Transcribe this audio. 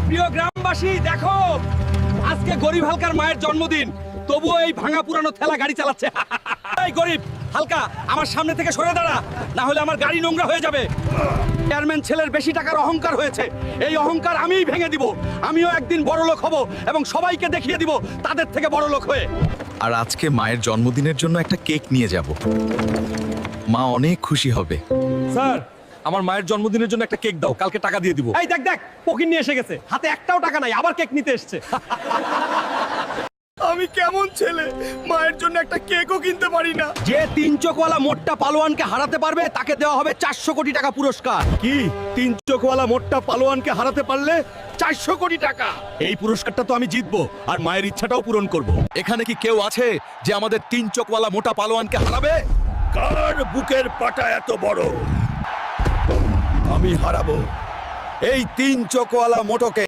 প্রিয় গ্রামবাসী দেখো, আজকে গরিব হালকার মায়ের জন্মদিন, তবুও এই ভাঙা পুরানো ঠেলা গাড়ি চালাচ্ছে। এই গরিব হালকা, আমার সামনে থেকে সরে দাঁড়া, না হলে আমার গাড়ি নোংরা হয়ে যাবে। চেয়ারম্যান ছেলের বেশি টাকার অহংকার হয়েছে, এই অহংকার আমিই ভেঙে দিব। আমিও একদিন বড় লোক হব এবং সবাইকে দেখিয়ে দিব তাদের থেকে বড় লোক হয়ে। আর আজকে মায়ের জন্মদিনের জন্য একটা কেক নিয়ে যাব। মা অনেক খুশি হবে। স্যার, আমার মায়ের জন্মদিনের জন্য একটা কেক দাও, কালকে টাকা দিয়ে দিব। এই দেখ দেখ, পকিন নিয়ে এসে গেছে, হাতে একটাও টাকা নাই, আবার কেক নিতে এসেছে। আমি কেমন ছেলে, মায়ের জন্য একটা কেকও কিনতে পারি না। যে তিন চোখওয়ালা মোট্টা পালোয়ানকে হারাতে পারবে তাকে দেওয়া হবে 400 কোটি টাকা পুরস্কার। কি, তিন চোখওয়ালা মোট্টা পালোয়ানকে হারাতে পারলে 400 কোটি টাকা? এই পুরস্কারটা তো আমি জিতবো, আর মায়ের ইচ্ছাটাও পূরণ করব। এখানে কি কেউ আছে যে আমাদের তিন চোখওয়ালা মোটা পালোয়ানকে হারাবে? কার বুকের পাটা এত বড়? আমি হারাবো এই তিন চোখওয়ালা মোটকে।